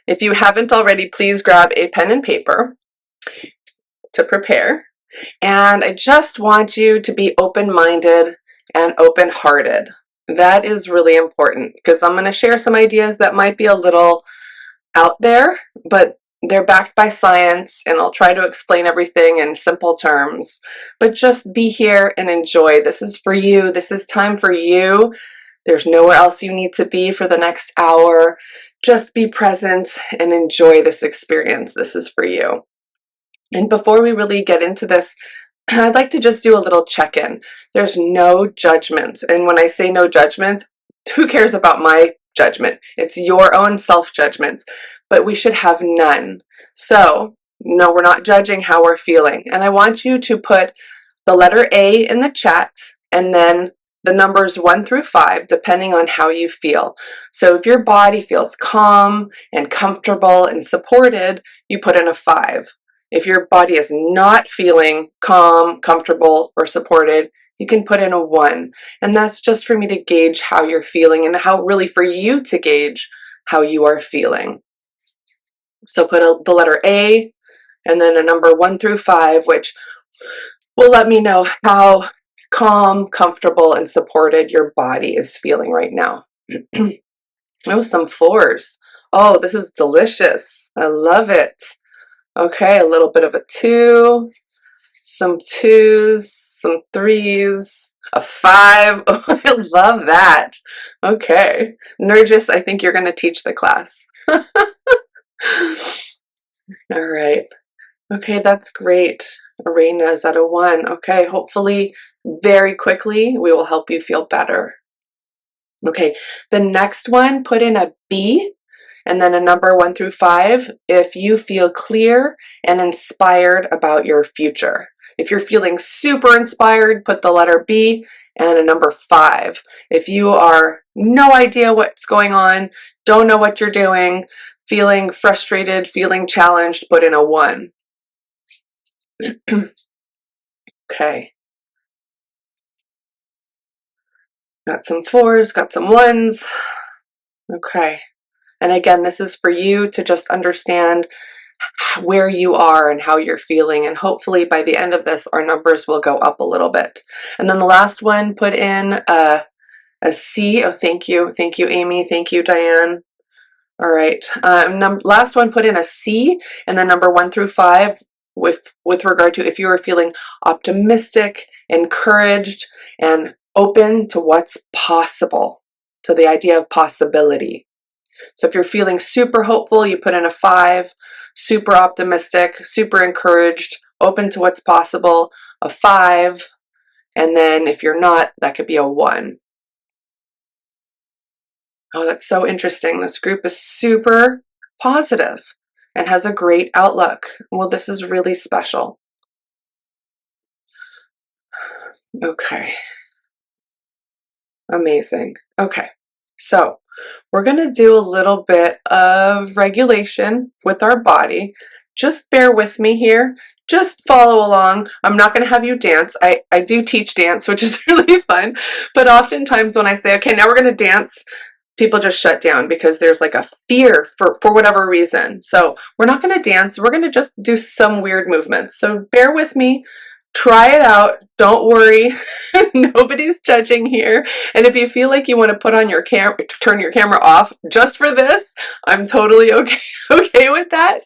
If you haven't already, please grab a pen and paper to prepare. And I just want you to be open-minded and open-hearted. That is really important because I'm going to share some ideas that might be a little out there, but they're backed by science, and I'll try to explain everything in simple terms. But just be here and enjoy. This is for you. This is time for you. There's nowhere else you need to be for the next hour. Just be present and enjoy this experience. This is for you. And before we really get into this, I'd like to just do a little check-in. There's no judgment. And when I say no judgment, who cares about my judgment? It's your own self-judgment, but we should have none. So, no, we're not judging how we're feeling. And I want you to put the letter A in the chat and then the numbers 1 through 5, depending on how you feel. So if your body feels calm and comfortable and supported, you put in a 5. If your body is not feeling calm, comfortable, or supported, you can put in a 1. And that's just for me to gauge how you're feeling and how really for you to gauge how you are feeling. So put the letter A and then a number 1 through 5, which will let me know how calm, comfortable, and supported your body is feeling right now. Oh, some 4s. Oh, this is delicious. I love it. Okay, a little bit of a 2, some 2s, some 3s, a 5. Oh, I love that. Okay. Nurgis, I think you're going to teach the class. All right. Okay, that's great. Arena is at a 1. Okay, hopefully very quickly we will help you feel better. Okay, the next one, put in a B and then a number 1 through 5 if you feel clear and inspired about your future. If you're feeling super inspired, put the letter B and a number 5. If you are no idea what's going on, don't know what you're doing, feeling frustrated, feeling challenged, put in a 1. Okay. Got some 4s, got some 1s. Okay. And again, this is for you to just understand where you are and how you're feeling. And hopefully by the end of this, our numbers will go up a little bit. And then the last one, put in a C. Oh, thank you. Thank you, Amy. Thank you, Diane. All right. Last one, put in a C and then number 1 through 5 with regard to if you are feeling optimistic, encouraged, and open to what's possible. So the idea of possibility. So if you're feeling super hopeful, you put in a 5, super optimistic, super encouraged, open to what's possible, a 5, and then if you're not, that could be a 1. Oh, that's so interesting. This group is super positive and has a great outlook. Well, this is really special. Okay. Amazing. Okay. So we're going to do a little bit of regulation with our body. Just bear with me here. Just follow along. I'm not going to have you dance. I do teach dance, which is really fun. But oftentimes when I say, okay, now we're going to dance, people just shut down because there's like a fear for whatever reason. So we're not going to dance. We're going to just do some weird movements. So bear with me. Try it out. Don't worry. Nobody's judging here. And if you feel like you want to put on your turn your camera off just for this, I'm totally okay with that.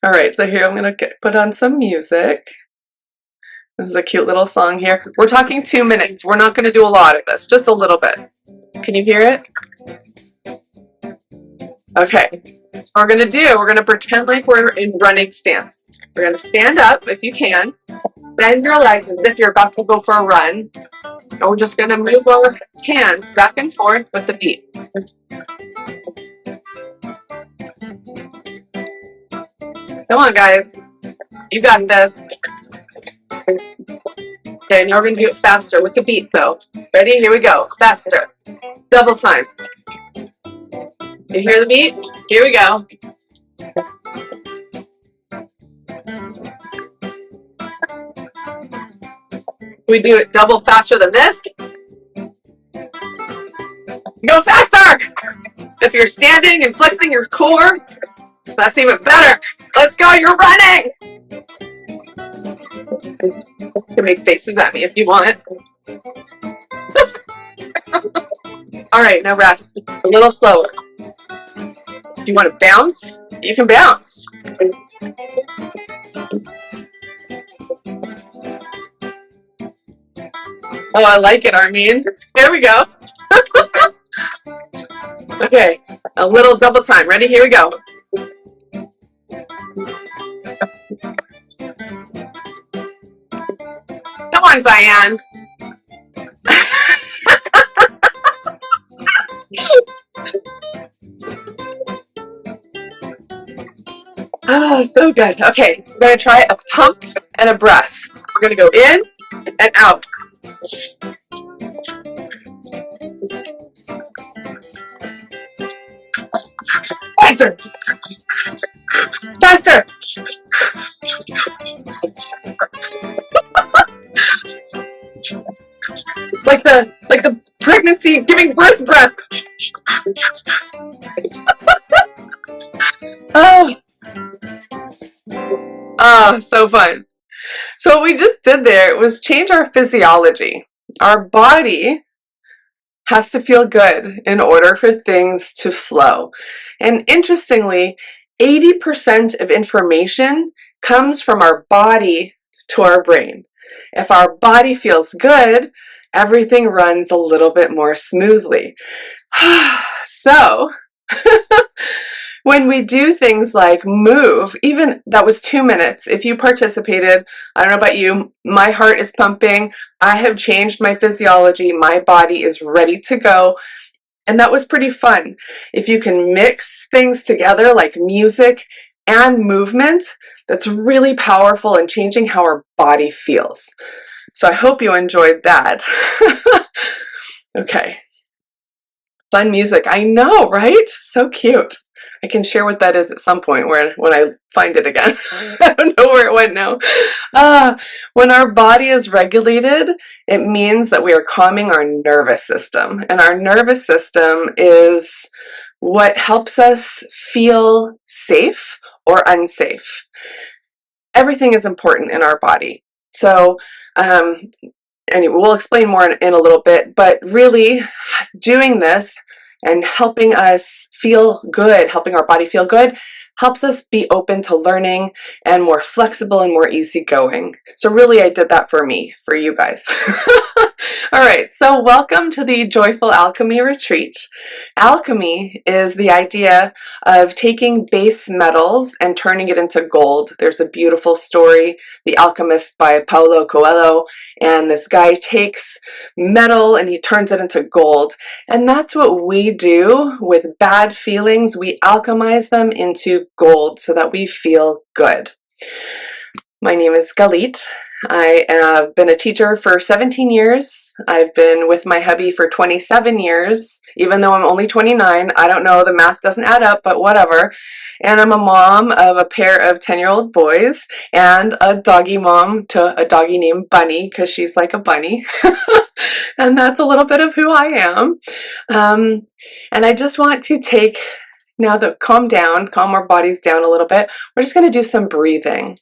All right, so here I'm going to put on some music. This is a cute little song here. We're talking 2 minutes. We're not going to do a lot of this, just a little bit. Can you hear it? Okay. So we're going to pretend like we're in running stance. We're going to stand up if you can. Bend your legs as if you're about to go for a run. And we're just going to move our hands back and forth with the beat. Come on, guys. You got this. Okay, now we're going to do it faster with the beat, though. Ready? Here we go. Faster. Double time. You hear the beat? Here we go. We do it double faster than this. Go faster! If you're standing and flexing your core, That's even better. Let's go. You're running. You can make faces at me if you want. All right, now rest. A little slower. If you want to bounce, you can bounce. Oh, I like it, Armin. There we go. Okay, a little double time. Ready? Here we go. Come on, Zion. Oh, so good. Okay, we're going to try a pump and a breath. We're going to go in and out. Faster! Faster! Like the pregnancy giving birth breath. Oh, oh, so fun. So what we just did there was change our physiology. Our body has to feel good in order for things to flow. And interestingly, 80% of information comes from our body to our brain. If our body feels good, everything runs a little bit more smoothly. So, when we do things like move, even that was 2 minutes. If you participated, I don't know about you, my heart is pumping. I have changed my physiology. My body is ready to go. And that was pretty fun. If you can mix things together like music and movement, that's really powerful in changing how our body feels. So I hope you enjoyed that. Okay. Fun music. I know, right? So cute. I can share what that is at some point when I find it again. I don't know where it went now. When our body is regulated, it means that we are calming our nervous system. And our nervous system is what helps us feel safe or unsafe. Everything is important in our body. So, anyway, we'll explain more in a little bit, but really doing this and helping us feel good, helping our body feel good, helps us be open to learning and more flexible and more easygoing. So really, I did that for me, for you guys. All right, so welcome to the Joyful Alchemy Retreat. Alchemy is the idea of taking base metals and turning it into gold. There's a beautiful story, The Alchemist by Paulo Coelho, and this guy takes metal and he turns it into gold. And that's what we do with bad feelings. We alchemize them into gold so that we feel good. My name is Galit. I have been a teacher for 17 years. I've been with my hubby for 27 years, even though I'm only 29. I don't know, the math doesn't add up, but whatever. And I'm a mom of a pair of 10-year-old boys and a doggy mom to a doggy named Bunny because she's like a bunny. And that's a little bit of who I am. And I just want to take now that calm our bodies down a little bit. We're just going to do some breathing.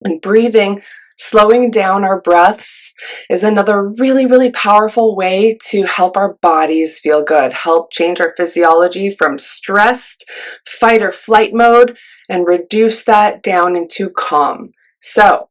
And breathing, slowing down our breaths, is another really, really powerful way to help our bodies feel good, help change our physiology from stressed fight or flight mode and reduce that down into calm. So,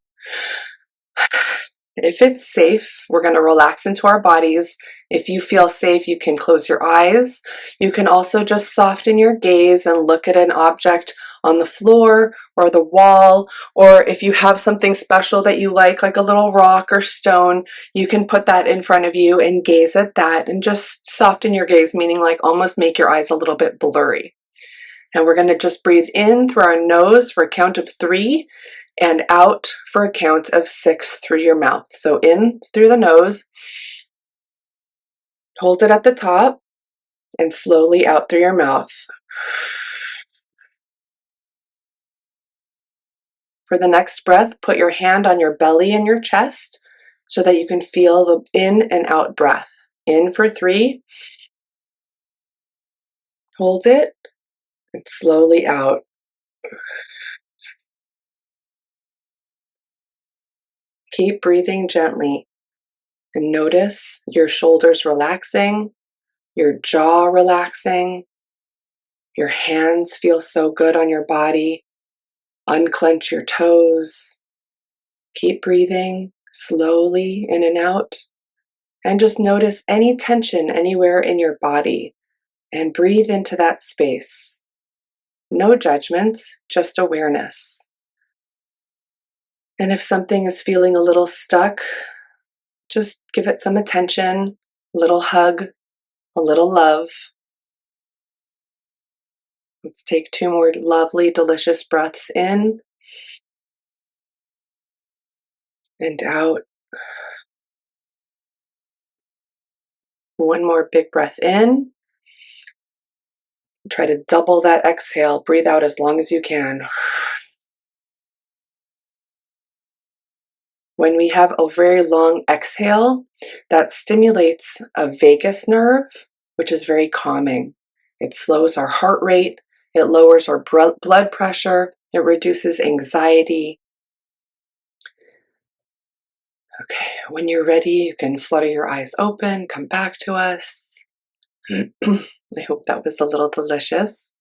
if it's safe, we're going to relax into our bodies. If you feel safe, you can close your eyes. You can also just soften your gaze and look at an object on the floor or the wall, or if you have something special that you like a little rock or stone, you can put that in front of you and gaze at that and just soften your gaze, meaning like almost make your eyes a little bit blurry. And we're going to just breathe in through our nose for a count of 3 and out for a count of 6 through your mouth. So in through the nose, hold it at the top, and slowly out through your mouth. For the next breath, put your hand on your belly and your chest so that you can feel the in and out breath. In for 3, hold it, and slowly out. Keep breathing gently and notice your shoulders relaxing, your jaw relaxing, your hands feel so good on your body. Unclench your toes. Keep breathing slowly in and out. And just notice any tension anywhere in your body and breathe into that space. No judgment, just awareness. And if something is feeling a little stuck, just give it some attention, a little hug, a little love. Let's take 2 more lovely, delicious breaths in and out. 1 more big breath in. Try to double that exhale. Breathe out as long as you can. When we have a very long exhale, that stimulates a vagus nerve, which is very calming. It slows our heart rate, it lowers our blood pressure, it reduces anxiety. Okay, when you're ready, you can flutter your eyes open, come back to us. I hope that was a little delicious.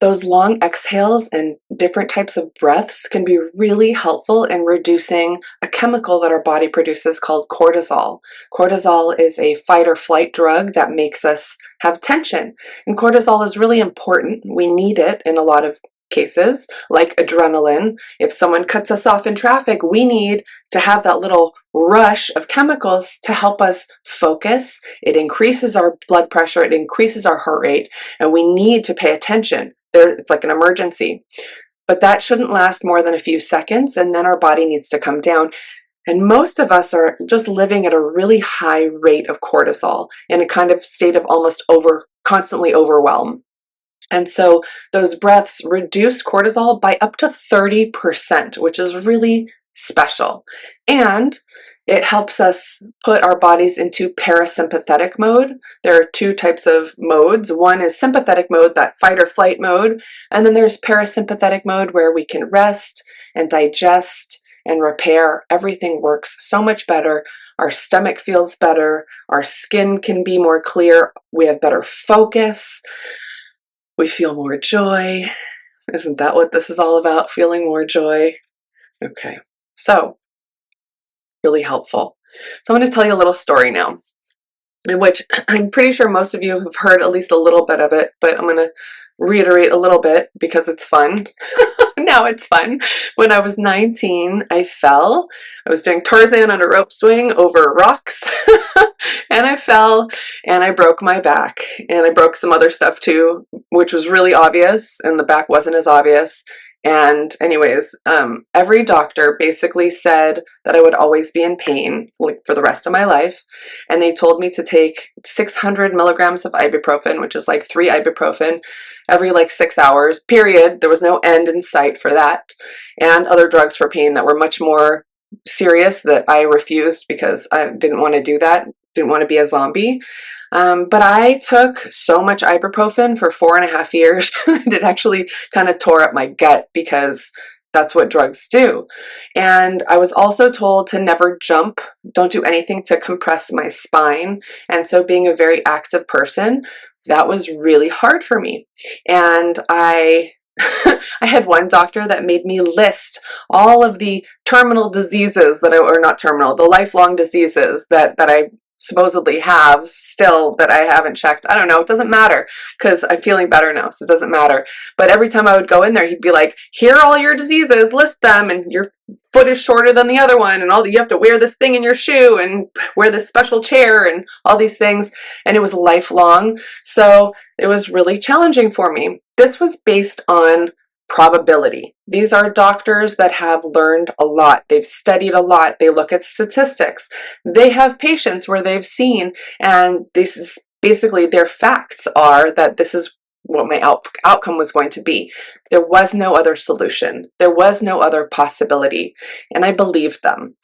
Those long exhales and different types of breaths can be really helpful in reducing a chemical that our body produces called cortisol. Cortisol is a fight or flight drug that makes us have tension. And cortisol is really important. We need it in a lot of cases, like adrenaline. If someone cuts us off in traffic, we need to have that little rush of chemicals to help us focus. It increases our blood pressure, it increases our heart rate, and we need to pay attention. It's like an emergency. But that shouldn't last more than a few seconds, and then our body needs to come down. And most of us are just living at a really high rate of cortisol in a kind of state of almost constantly overwhelm. And so those breaths reduce cortisol by up to 30%, which is really special. And it helps us put our bodies into parasympathetic mode. There are 2 types of modes. One is sympathetic mode, that fight or flight mode. And then there's parasympathetic mode where we can rest and digest and repair. Everything works so much better. Our stomach feels better. Our skin can be more clear. We have better focus. We feel more joy. Isn't that what this is all about? Feeling more joy? Okay, so really helpful. So I'm going to tell you a little story now, in which I'm pretty sure most of you have heard at least a little bit of it, but I'm going to reiterate a little bit because it's fun. Now it's fun. When I was 19, I fell. I was doing Tarzan on a rope swing over rocks, and I fell, and I broke my back, and I broke some other stuff too, which was really obvious, and the back wasn't as obvious. And anyways, every doctor basically said that I would always be in pain, like for the rest of my life. And they told me to take 600 milligrams of ibuprofen, which is like 3 ibuprofen every like 6 hours, period. There was no end in sight for that. And other drugs for pain that were much more serious that I refused because I didn't want to do that. Didn't want to be a zombie. But I took so much ibuprofen for 4.5 years. It actually kind of tore up my gut because that's what drugs do. And I was also told to never jump, don't do anything to compress my spine. And so being a very active person, that was really hard for me. And I had one doctor that made me list all of the terminal diseases or not terminal, the lifelong diseases that I supposedly have still that I haven't checked. I don't know. It doesn't matter because I'm feeling better now, so it doesn't matter. But every time I would go in there, he'd be like, here are all your diseases, list them, and your foot is shorter than the other one, and you have to wear this thing in your shoe and wear this special chair and all these things. And it was lifelong. So it was really challenging for me. This was based on probability. These are doctors that have learned a lot. They've studied a lot. They look at statistics. They have patients where they've seen, and this is basically their facts are that this is what my outcome was going to be. There was no other solution. There was no other possibility. And I believed them.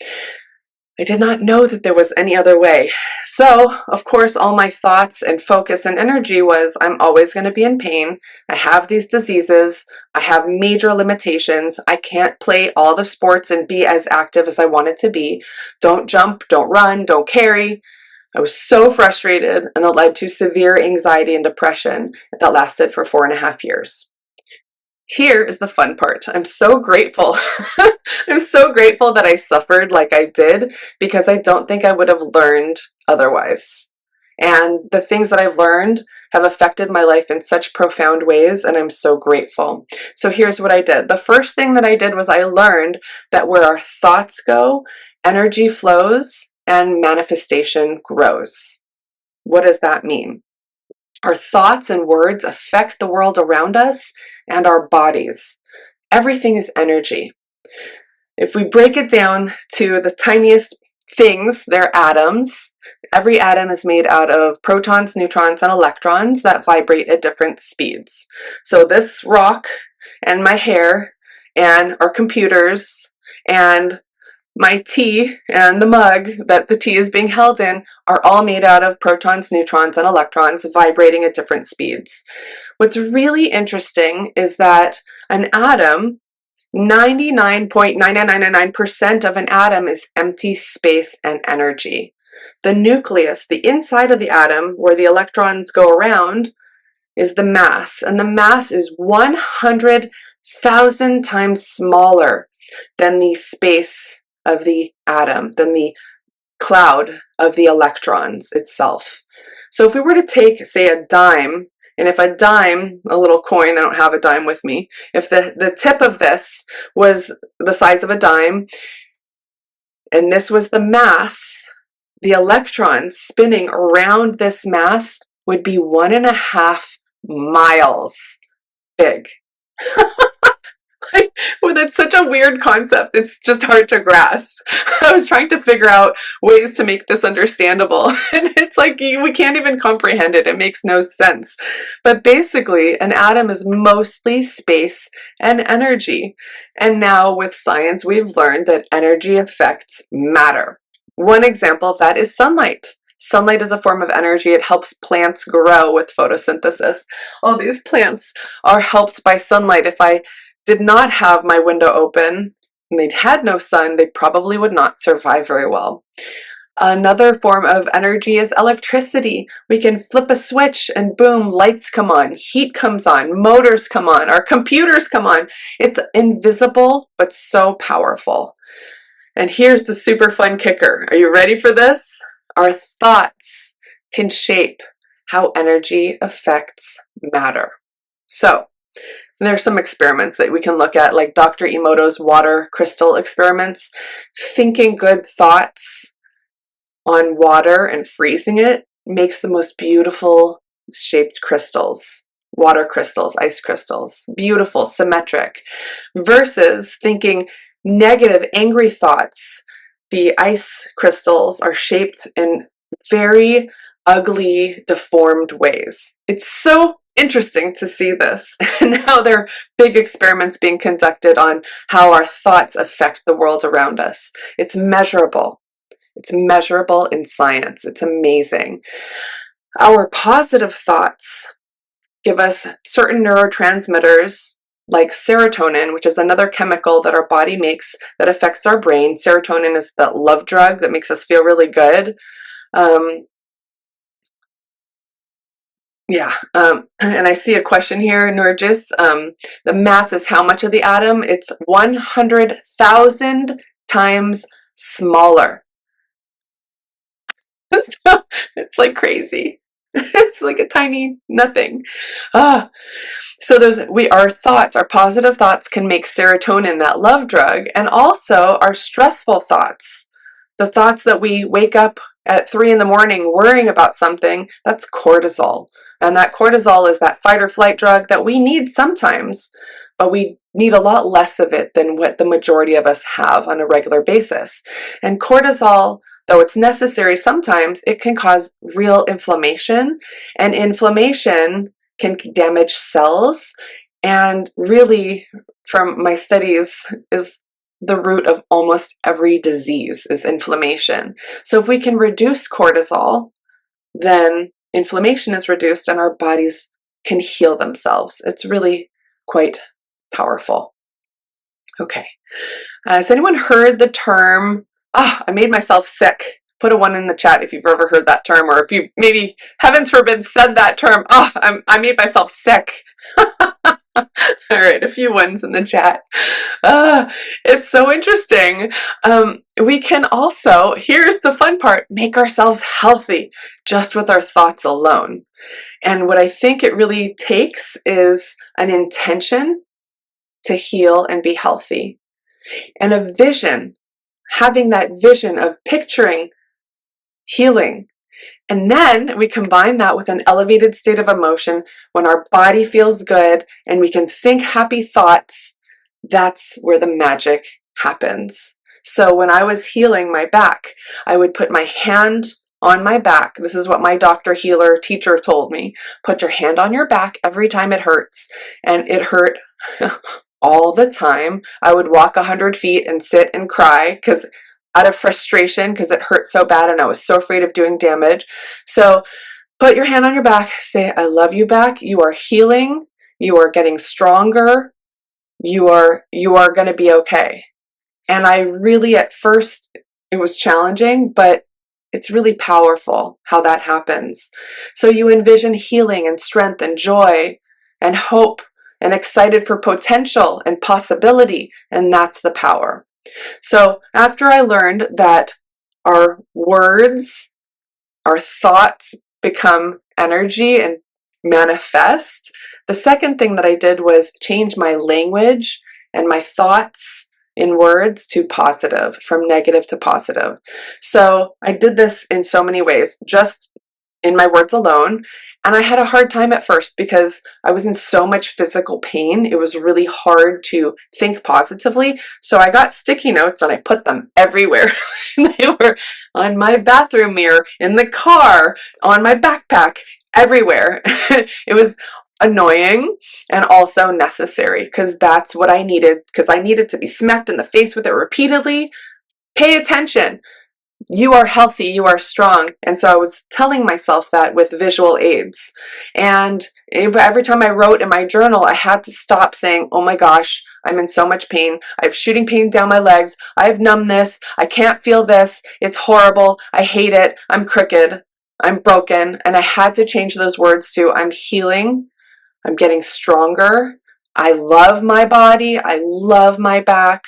I did not know that there was any other way. So, of course, all my thoughts and focus and energy was, I'm always going to be in pain. I have these diseases. I have major limitations. I can't play all the sports and be as active as I wanted to be. Don't jump, don't run, don't carry. I was so frustrated, and it led to severe anxiety and depression that lasted for 4.5 years. Here is the fun part. I'm so grateful. I'm so grateful that I suffered like I did, because I don't think I would have learned otherwise. And the things that I've learned have affected my life in such profound ways, and I'm so grateful. So here's what I did. The first thing that I did was I learned that where our thoughts go, energy flows and manifestation grows. What does that mean? Our thoughts and words affect the world around us and our bodies. Everything is energy. If we break it down to the tiniest things, they're atoms. Every atom is made out of protons, neutrons, and electrons that vibrate at different speeds. So this rock and my hair and our computers and my tea and the mug that the tea is being held in are all made out of protons, neutrons, and electrons vibrating at different speeds. What's really interesting is that an atom, 99.9999% of an atom is empty space and energy. The nucleus, the inside of the atom where the electrons go around, is the mass, and the mass is 100,000 times smaller than the space of the atom, than the cloud of the electrons itself. So if we were to take, say, a dime, and if a dime, a little coin, I don't have a dime with me, if the tip of this was the size of a dime, and this was the mass, the electrons spinning around this mass would be 1.5 miles big. Well, that's such a weird concept. It's just hard to grasp. I was trying to figure out ways to make this understandable, and it's like we can't even comprehend it. It makes no sense. But basically, an atom is mostly space and energy. And now with science, we've learned that energy affects matter. One example of that is sunlight. Sunlight is a form of energy. It helps plants grow with photosynthesis. All these plants are helped by sunlight. If I did not have my window open and they'd had no sun, they probably would not survive very well. Another form of energy is electricity. We can flip a switch and boom, lights come on, heat comes on, motors come on, our computers come on. It's invisible, but so powerful. And here's the super fun kicker. Are you ready for this? Our thoughts can shape how energy affects matter. So, there's some experiments that we can look at, like Dr. Emoto's water crystal experiments. Thinking good thoughts on water and freezing it makes the most beautiful shaped crystals. Water crystals, ice crystals, beautiful, symmetric. Versus thinking negative, angry thoughts. The ice crystals are shaped in very ugly, deformed ways. It's so interesting to see this. And now there are big experiments being conducted on how our thoughts affect the world around us. It's measurable. It's measurable in science. It's amazing. Our positive thoughts give us certain neurotransmitters like serotonin, which is another chemical that our body makes that affects our brain. Serotonin is that love drug that makes us feel really good. And I see a question here, Nurgis. The mass is how much of the atom? It's 100,000 times smaller. So it's like crazy. It's like a tiny nothing. So our thoughts, our positive thoughts can make serotonin, that love drug, and also our stressful thoughts. The thoughts that we wake up at 3 in the morning worrying about something, that's cortisol. And that cortisol is that fight or flight drug that we need sometimes, but we need a lot less of it than what the majority of us have on a regular basis. And cortisol, though it's necessary sometimes, it can cause real inflammation, and inflammation can damage cells. And really, from my studies, is the root of almost every disease is inflammation. So if we can reduce cortisol, then inflammation is reduced and our bodies can heal themselves. It's really quite powerful. Okay. Has anyone heard the term, I made myself sick? Put a 1 in the chat if you've ever heard that term, or if you maybe, heavens forbid, said that term. I made myself sick. All right, a few 1s in the chat. It's so interesting. We can also, here's the fun part, make ourselves healthy just with our thoughts alone. And what I think it really takes is an intention to heal and be healthy, and a vision, having that vision of picturing healing. And then we combine that with an elevated state of emotion when our body feels good and we can think happy thoughts. That's where the magic happens. So when I was healing my back, I would put my hand on my back. This is what my doctor, healer, teacher told me. Put your hand on your back every time it hurts. And it hurt all the time. I would walk 100 feet and sit and cry because out of frustration, because it hurt so bad and I was so afraid of doing damage. So put your hand on your back, say, I love you back. You are healing. You are getting stronger. You are going to be okay. And I really, at first, it was challenging, but it's really powerful how that happens. So you envision healing and strength and joy and hope and excited for potential and possibility, and that's the power. So after I learned that our words, our thoughts become energy and manifest, the second thing that I did was change my language and my thoughts in words to positive, from negative to positive. So I did this in so many ways, just in my words alone. And I had a hard time at first because I was in so much physical pain. It was really hard to think positively. So I got sticky notes and I put them everywhere. They were on my bathroom mirror, in the car, on my backpack, everywhere. It was annoying and also necessary because that's what I needed, because I needed to be smacked in the face with it repeatedly. Pay attention. You are healthy, you are strong. And so I was telling myself that with visual aids. And every time I wrote in my journal, I had to stop saying, oh my gosh, I'm in so much pain. I have shooting pain down my legs. I have numbness. I can't feel this. It's horrible. I hate it. I'm crooked. I'm broken. And I had to change those words to, I'm healing. I'm getting stronger. I love my body. I love my back.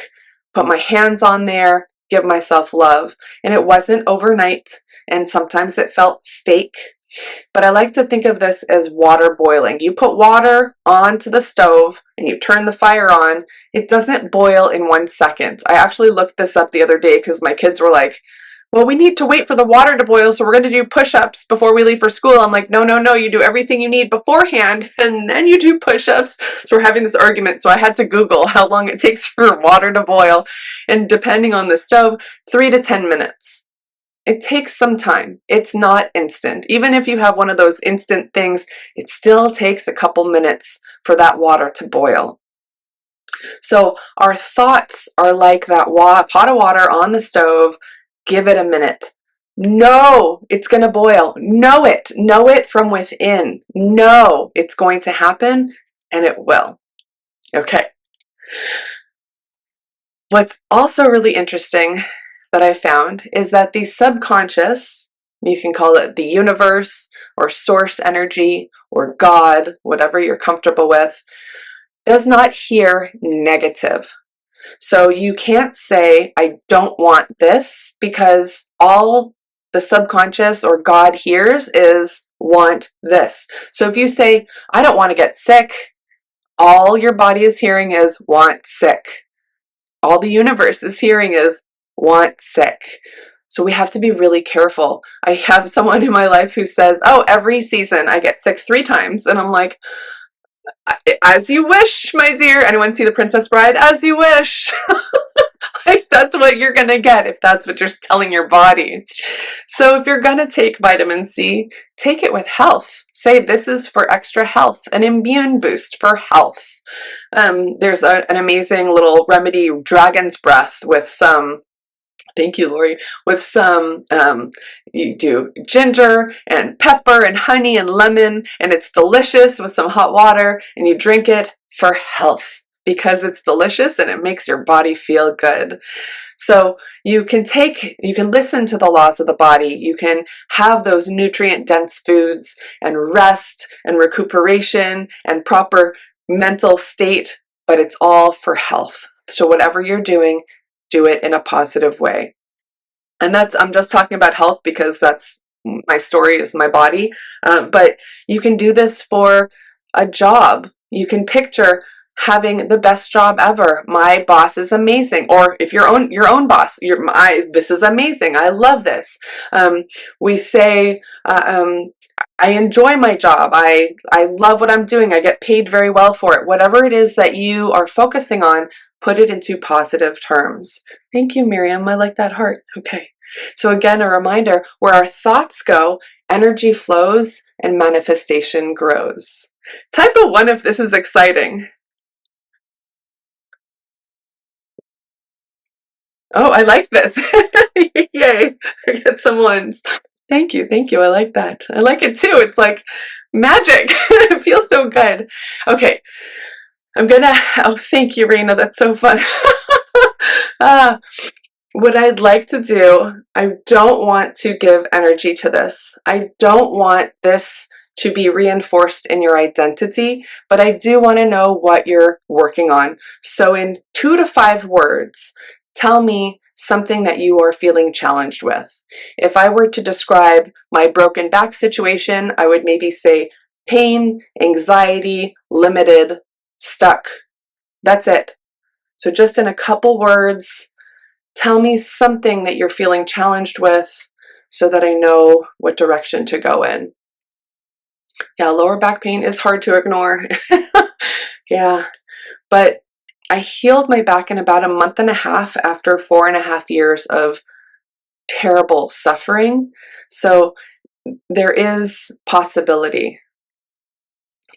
Put my hands on there. Give myself love. And it wasn't overnight, and sometimes it felt fake, but I like to think of this as water boiling. You put water onto the stove and you turn the fire on. It doesn't boil in 1 second. I actually looked this up the other day because my kids were like, well, we need to wait for the water to boil, so we're going to do push-ups before we leave for school. I'm like, no, you do everything you need beforehand, and then you do push-ups. So we're having this argument, so I had to Google how long it takes for water to boil, and depending on the stove, 3 to 10 minutes. It takes some time. It's not instant. Even if you have one of those instant things, it still takes a couple minutes for that water to boil. So our thoughts are like that pot of water on the stove. Give it a minute. Know it's going to boil. Know it from within. Know it's going to happen, and it will. Okay. What's also really interesting that I found is that the subconscious, you can call it the universe or source energy or God, whatever you're comfortable with, does not hear negative. So you can't say, I don't want this, because all the subconscious or God hears is want this. So if you say, I don't want to get sick, all your body is hearing is want sick. All the universe is hearing is want sick. So we have to be really careful. I have someone in my life who says, oh, every season I get sick 3 times. And I'm like, as you wish, my dear. Anyone see The Princess Bride? As you wish. Like, that's what you're going to get if that's what you're telling your body. So if you're going to take vitamin C, take it with health. Say this is for extra health, an immune boost for health. There's an amazing little remedy, dragon's breath, with some, thank you, Lori, with some, you do ginger and pepper and honey and lemon, and it's delicious with some hot water, and you drink it for health because it's delicious and it makes your body feel good. So you can listen to the laws of the body. You can have those nutrient dense foods and rest and recuperation and proper mental state, but it's all for health. So whatever you're doing, do it in a positive way. And I'm just talking about health because that's my story, is my body. But you can do this for a job. You can picture having the best job ever. My boss is amazing. Or if your own boss, this is amazing. I love this. We say, I enjoy my job. I love what I'm doing. I get paid very well for it. Whatever it is that you are focusing on, put it into positive terms. Thank you, Miriam. I like that heart. Okay. So again, a reminder, where our thoughts go, energy flows and manifestation grows. Type a 1 if this is exciting. Oh, I like this. Yay. I get some ones. Thank you. Thank you. I like that. I like it too. It's like magic. It feels so good. Okay. Oh, thank you, Raina. That's so fun. What I'd like to do, I don't want to give energy to this. I don't want this to be reinforced in your identity, but I do want to know what you're working on. So in 2 to 5 words, tell me something that you are feeling challenged with. If I were to describe my broken back situation, I would maybe say pain, anxiety, limited, stuck. That's it. So just in a couple words, tell me something that you're feeling challenged with so that I know what direction to go in. Yeah, lower back pain is hard to ignore. Yeah, but I healed my back in about a month and a half after 4.5 years of terrible suffering. So there is possibility.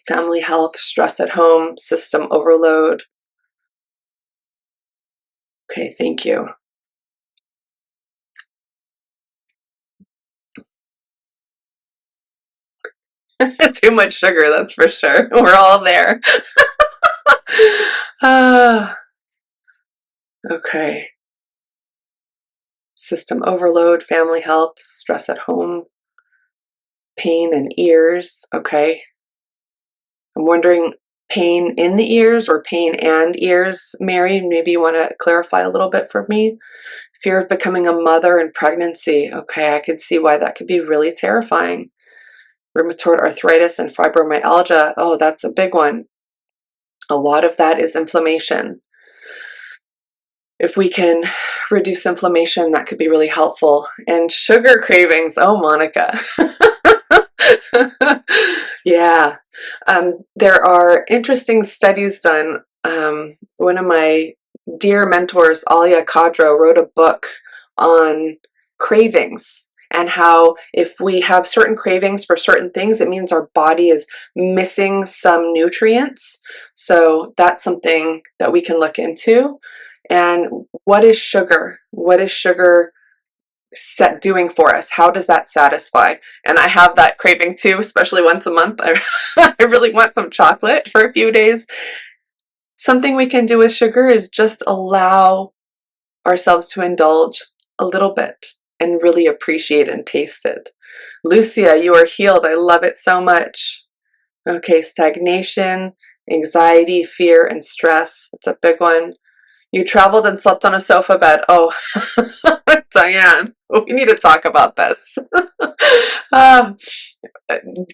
Family health, stress at home, system overload. Okay, thank you. Too much sugar, that's for sure. We're all there. Okay. System overload, family health, stress at home, pain in ears. Okay. I'm wondering, pain in the ears or pain and ears, Mary? Maybe you want to clarify a little bit for me. Fear of becoming a mother in pregnancy. Okay, I could see why that could be really terrifying. Rheumatoid arthritis and fibromyalgia. Oh, that's a big one. A lot of that is inflammation. If we can reduce inflammation, that could be really helpful. And sugar cravings. Oh, Monica. Yeah. There are interesting studies done. One of my dear mentors, Alia Kadra, wrote a book on cravings and how if we have certain cravings for certain things, it means our body is missing some nutrients. So that's something that we can look into. And what is sugar? What is sugar doing for us? How does that satisfy? And I have that craving too, especially once a month. I really want some chocolate for a few days. Something we can do with sugar is just allow ourselves to indulge a little bit and really appreciate and taste it. Lucia, you are healed. I love it so much. Okay, stagnation, anxiety, fear, and stress. It's a big one. You traveled and slept on a sofa bed. Oh, Diane, we need to talk about this. uh,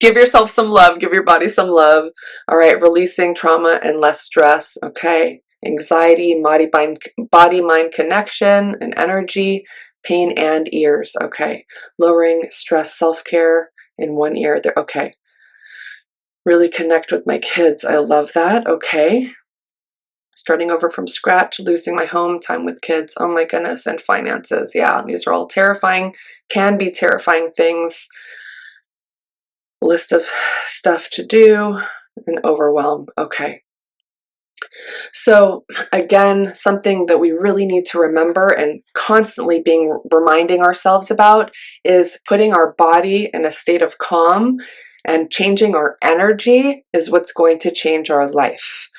give yourself some love. Give your body some love. All right, releasing trauma and less stress. Okay, anxiety, body-mind connection and energy, pain and ears. Okay, lowering stress, self-care in one ear. Okay, really connect with my kids. I love that. Okay. starting over from scratch, losing my home, time with kids, oh my goodness, and finances. Yeah, these are all terrifying, can be terrifying things. List of stuff to do and overwhelm. Okay. So again, something that we really need to remember and constantly being reminding ourselves about is putting our body in a state of calm, and changing our energy is what's going to change our life.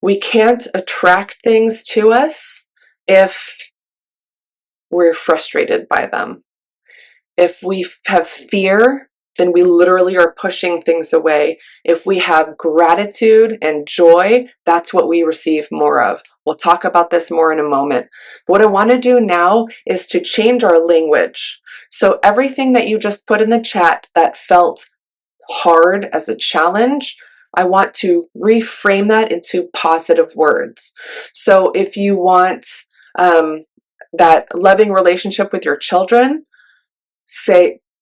We can't attract things to us if we're frustrated by them. If we have fear, then we literally are pushing things away. If we have gratitude and joy, that's what we receive more of. We'll talk about this more in a moment. What I want to do now is to change our language. So everything that you just put in the chat that felt hard as a challenge, I want to reframe that into positive words. So if you want that loving relationship with your children,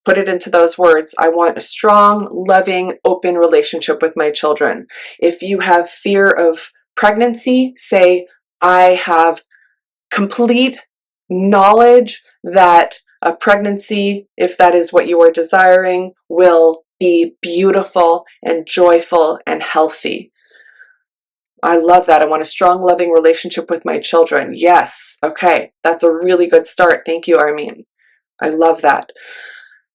put it into those words. I want a strong, loving, open relationship with my children. If you have fear of pregnancy, say, I have complete knowledge that a pregnancy, if that is what you are desiring, will be beautiful and joyful and healthy. I love that. I want a strong, loving relationship with my children. Yes. Okay. That's a really good start. Thank you, Armin. I love that.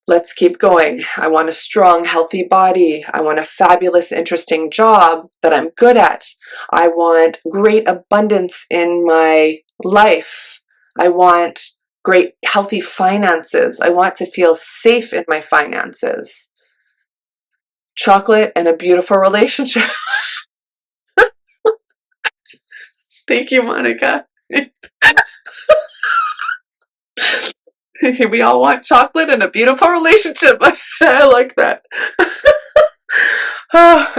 Let's keep going. I want a strong, healthy body. I want a fabulous, interesting job that I'm good at. I want great abundance in my life. I want great, healthy finances. I want to feel safe in my finances. Chocolate and a beautiful relationship. Thank you, Monica. We all want chocolate and a beautiful relationship. I like that. Oh.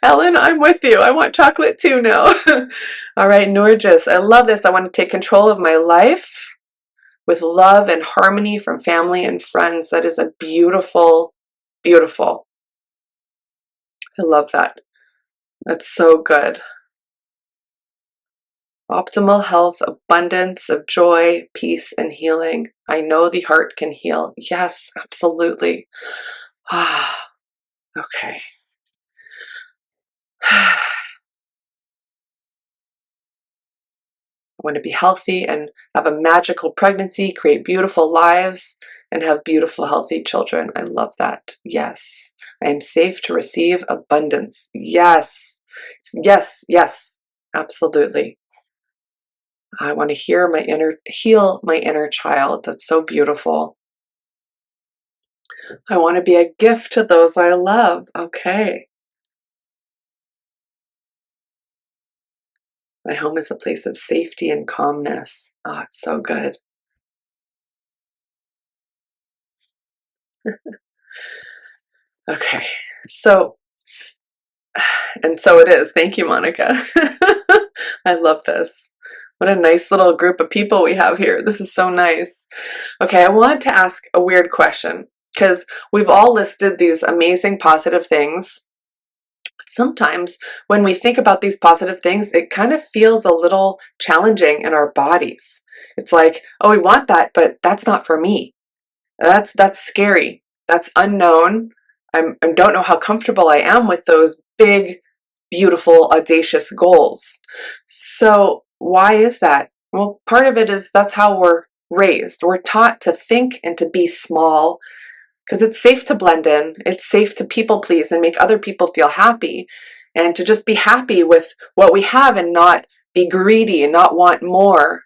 Ellen, I'm with you. I want chocolate too now. All right, Norgis, I love this. I want to take control of my life with love and harmony from family and friends. That is a beautiful, beautiful. I love that. That's so good. Optimal health, abundance of joy, peace, and healing. I know the heart can heal. Yes, absolutely. Ah, okay. I want to be healthy and have a magical pregnancy, create beautiful lives, and have beautiful, healthy children. I love that. Yes. I am safe to receive abundance. Yes. Yes. Yes. Absolutely. I want to heal my inner child. That's so beautiful. I want to be a gift to those I love. Okay. My home is a place of safety and calmness. Oh, it's so good. Okay. So it is. Thank you, Monica. I love this. What a nice little group of people we have here. This is so nice. Okay, I wanted to ask a weird question because we've all listed these amazing positive things. Sometimes when we think about these positive things, it kind of feels a little challenging in our bodies. It's like, oh, we want that, but that's not for me. That's scary. That's unknown. I don't know how comfortable I am with those big, beautiful, audacious goals. So why is that? Well, part of it is that's how we're raised. We're taught to think and to be small because it's safe to blend in. It's safe to people please and make other people feel happy, and to just be happy with what we have and not be greedy and not want more.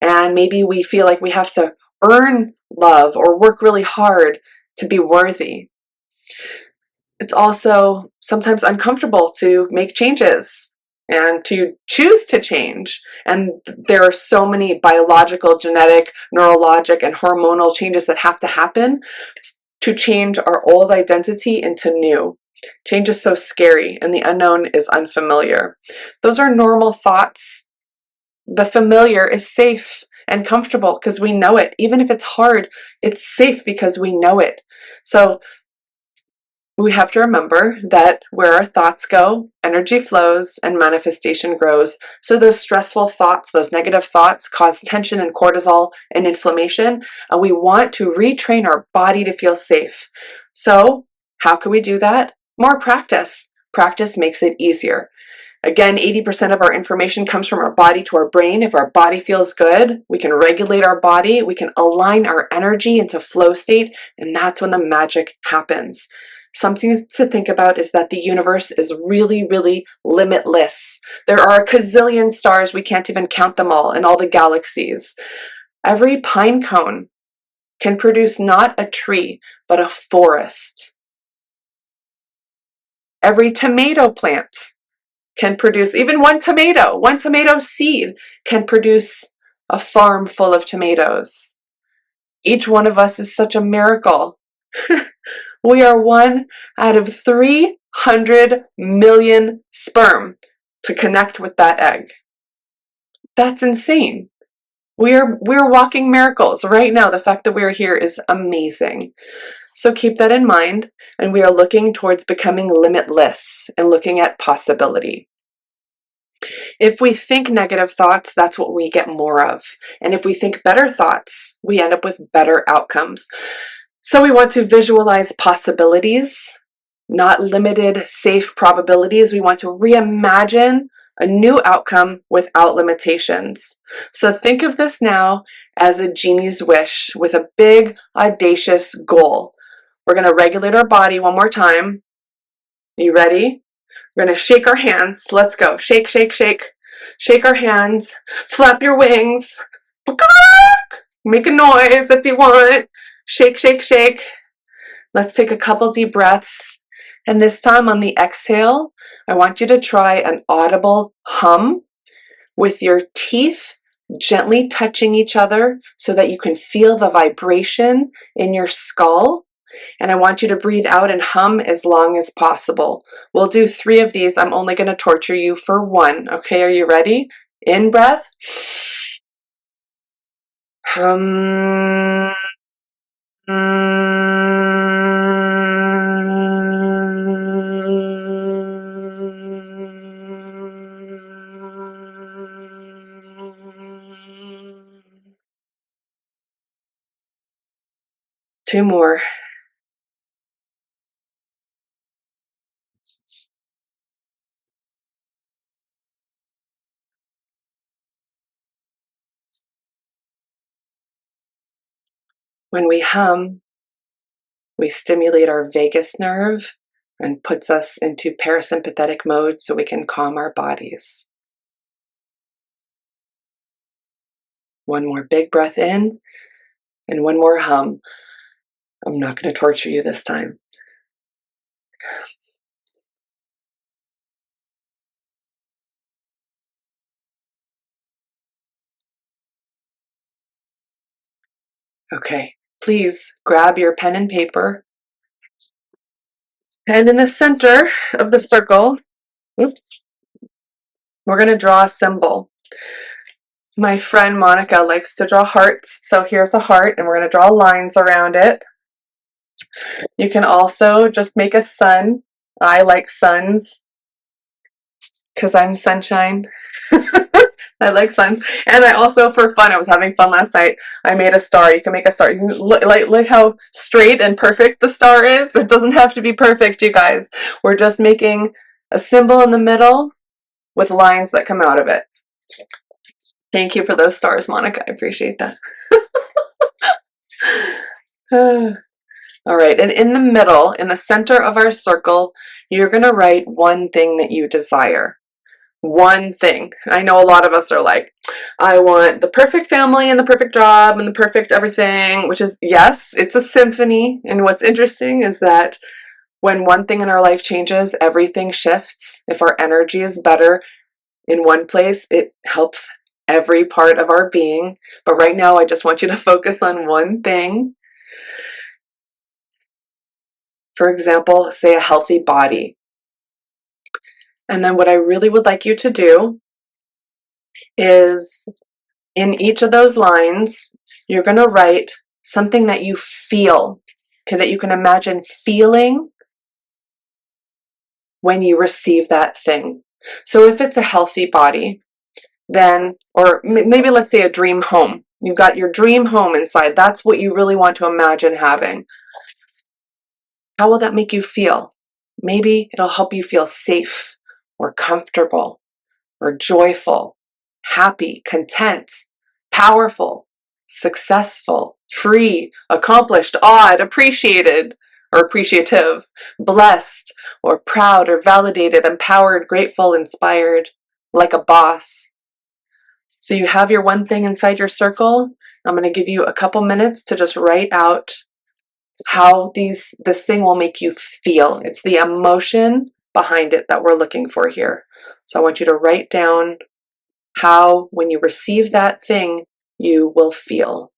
And maybe we feel like we have to earn love or work really hard to be worthy. It's also sometimes uncomfortable to make changes and to choose to change. And there are so many biological, genetic, neurologic, and hormonal changes that have to happen to change our old identity into new. Change is so scary, and the unknown is unfamiliar. Those are normal thoughts. The familiar is safe and comfortable because we know it. Even if it's hard, it's safe because we know it. So we have to remember that where our thoughts go, energy flows and manifestation grows. So those stressful thoughts, those negative thoughts cause tension and cortisol and inflammation, and we want to retrain our body to feel safe. So how can we do that? More practice. Practice makes it easier. Again, 80% of our information comes from our body to our brain. If our body feels good, we can regulate our body, we can align our energy into flow state, and that's when the magic happens. Something to think about is that the universe is really, really limitless. There are a gazillion stars, we can't even count them all, in all the galaxies. Every pine cone can produce not a tree, but a forest. Every tomato plant can produce, even one tomato seed can produce a farm full of tomatoes. Each one of us is such a miracle. We are one out of 300 million sperm to connect with that egg. That's insane. We're walking miracles right now. The fact that we're here is amazing. So keep that in mind, and we are looking towards becoming limitless and looking at possibility. If we think negative thoughts, that's what we get more of. And if we think better thoughts, we end up with better outcomes. So we want to visualize possibilities, not limited, safe probabilities. We want to reimagine a new outcome without limitations. So think of this now as a genie's wish with a big, audacious goal. We're going to regulate our body one more time. Are you ready? We're going to shake our hands. Let's go. Shake, shake, shake. Shake our hands. Flap your wings. Make a noise if you want. Shake, shake, shake. Let's take a couple deep breaths. And this time on the exhale, I want you to try an audible hum with your teeth gently touching each other so that you can feel the vibration in your skull. And I want you to breathe out and hum as long as possible. We'll do 3 of these. I'm only going to torture you for 1. Okay, are you ready? In breath. Hum. 2 more. When we hum, we stimulate our vagus nerve and puts us into parasympathetic mode so we can calm our bodies. 1 more big breath in and 1 more hum. I'm not going to torture you this time. Okay, please grab your pen and paper. And in the center of the circle, oops, we're going to draw a symbol. My friend Monica likes to draw hearts, so here's a heart, and we're going to draw lines around it. You can also just make a sun. I like suns because I'm sunshine. I like suns. And I also, for fun, I was having fun last night, I made a star. You can make a star. You can look how straight and perfect the star is. It doesn't have to be perfect, you guys. We're just making a symbol in the middle with lines that come out of it. Thank you for those stars, Monica. I appreciate that. All right, and in the middle, in the center of our circle, you're going to write one thing that you desire. One thing. I know a lot of us are like, I want the perfect family and the perfect job and the perfect everything, which is, yes, it's a symphony. And what's interesting is that when one thing in our life changes, everything shifts. If our energy is better in one place, it helps every part of our being. But right now, I just want you to focus on one thing. For example, say a healthy body. And then what I really would like you to do is in each of those lines, you're going to write something that you feel, okay, that you can imagine feeling when you receive that thing. So if it's a healthy body, then, or maybe let's say a dream home. You've got your dream home inside. That's what you really want to imagine having. How will that make you feel? Maybe it'll help you feel safe or comfortable or joyful, happy, content, powerful, successful, free, accomplished, awed, appreciated, or appreciative, blessed, or proud, or validated, empowered, grateful, inspired, like a boss. So you have your one thing inside your circle. I'm going to give you a couple minutes to just write out how this thing will make you feel. It's the emotion behind it that we're looking for here. So I want you to write down how, when you receive that thing, you will feel.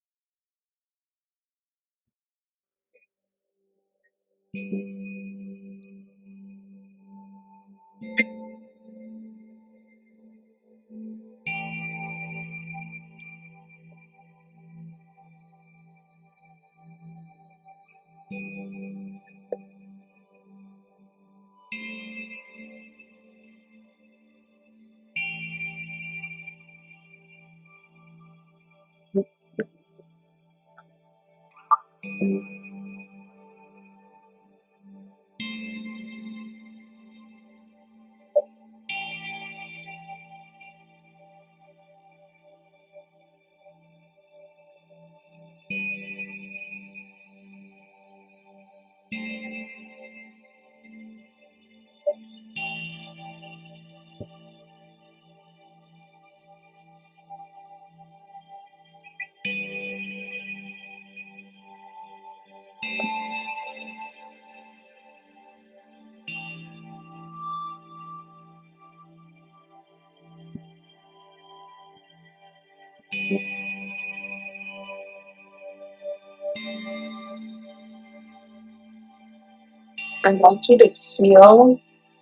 I want you to feel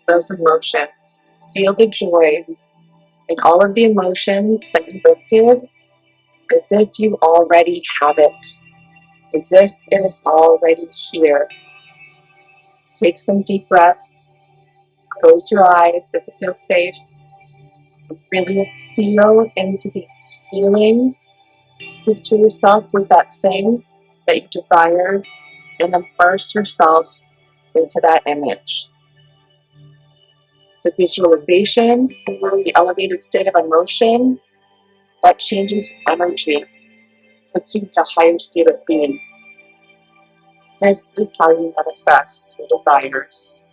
those emotions. Feel the joy and all of the emotions that you listed as if you already have it, as if it is already here. Take some deep breaths. Close your eyes if it feels safe. Really feel into these feelings. Picture yourself with that thing that you desire and immerse yourself into that image. The visualization, the elevated state of emotion, that changes energy, puts you into a higher state of being. This is how you manifest your desires.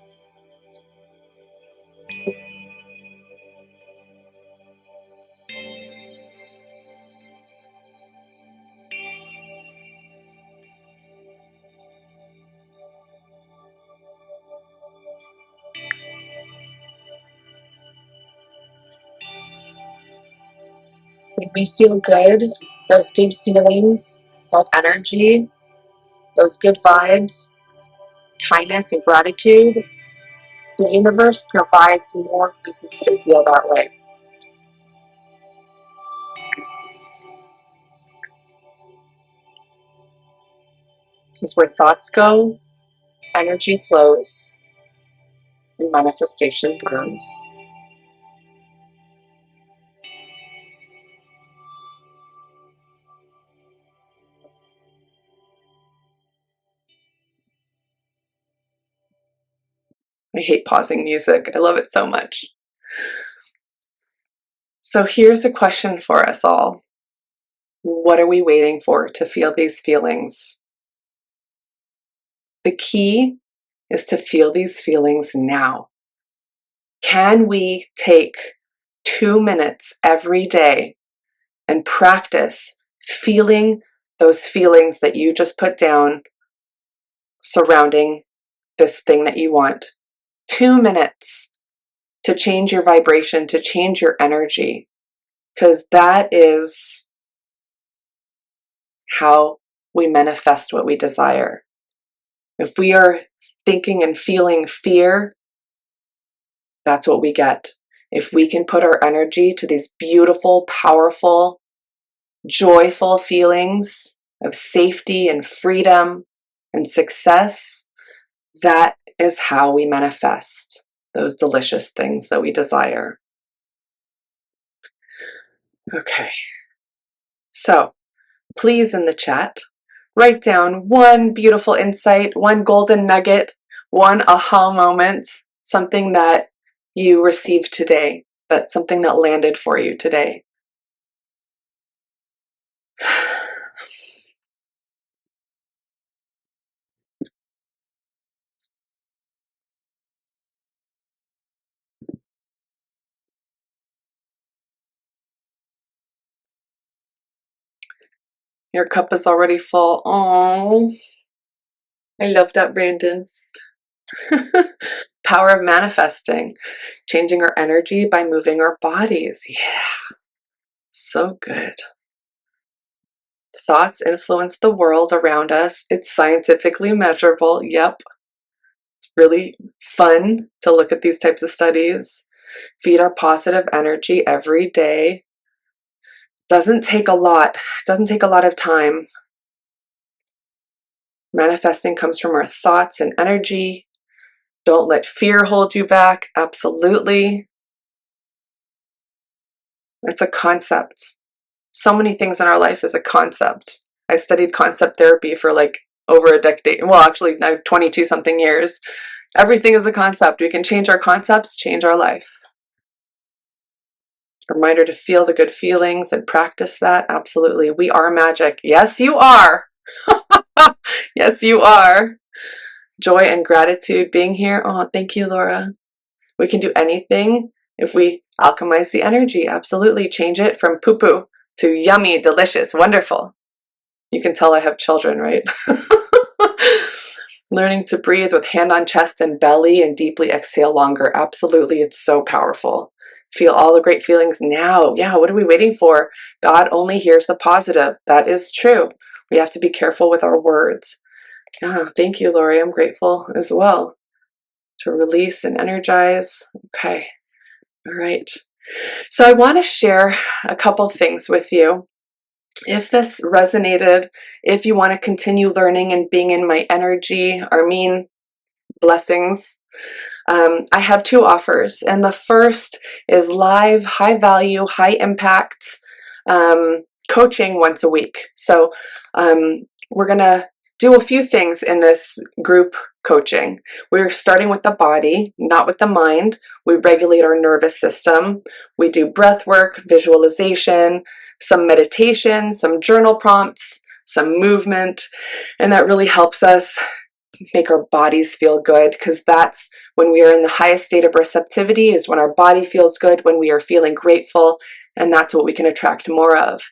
When we feel good, those good feelings, that energy, those good vibes, kindness and gratitude, the universe provides more reasons to feel that way. Because where thoughts go, energy flows and manifestation comes. I hate pausing music. I love it so much. So here's a question for us all. What are we waiting for to feel these feelings? The key is to feel these feelings now. Can we take 2 minutes every day and practice feeling those feelings that you just put down surrounding this thing that you want? 2 minutes to change your vibration, to change your energy, because that is how we manifest what we desire. If we are thinking and feeling fear, that's what we get. If we can put our energy to these beautiful, powerful, joyful feelings of safety and freedom and success, that is how we manifest. those delicious things that we desire. Okay, so please in the chat, write down one beautiful insight, one golden nugget, one aha moment, something that you received today, that's something that landed for you today. Your cup is already full. Oh, I love that, Brandon. Power of manifesting, changing our energy by moving our bodies. Yeah, so good. Thoughts influence the world around us. It's scientifically measurable. Yep. It's really fun to look at these types of studies. Feed our positive energy every day. Doesn't take a lot. Doesn't take a lot of time. Manifesting comes from our thoughts and energy. Don't let fear hold you back. Absolutely. It's a concept. So many things in our life is a concept. I studied concept therapy for like over a decade. Well, actually, now 22 something years. Everything is a concept. We can change our concepts, change our life. Reminder to feel the good feelings and practice that. Absolutely. We are magic. Yes, you are. Yes, you are. Joy and gratitude being here. Oh, thank you, Laura. We can do anything if we alchemize the energy. Absolutely. Change it from poo-poo to yummy, delicious, wonderful. You can tell I have children, right? Learning to breathe with hand on chest and belly and deeply exhale longer. Absolutely. It's so powerful. Feel all the great feelings now. Yeah, what are we waiting for? God only hears the positive. That is true. We have to be careful with our words. Yeah, thank you, Lori. I'm grateful as well to release and energize. Okay. All right. So I want to share a couple things with you. If this resonated, if you want to continue learning and being in my energy, Armin, blessings. I have two offers, and the first is live, high value, high impact coaching once a week. So we're going to do a few things in this group coaching. We're starting with the body, not with the mind. We regulate our nervous system. We do breath work, visualization, some meditation, some journal prompts, some movement, and that really helps us make our bodies feel good, because that's when we are in the highest state of receptivity, is when our body feels good, when we are feeling grateful, and that's what we can attract more of.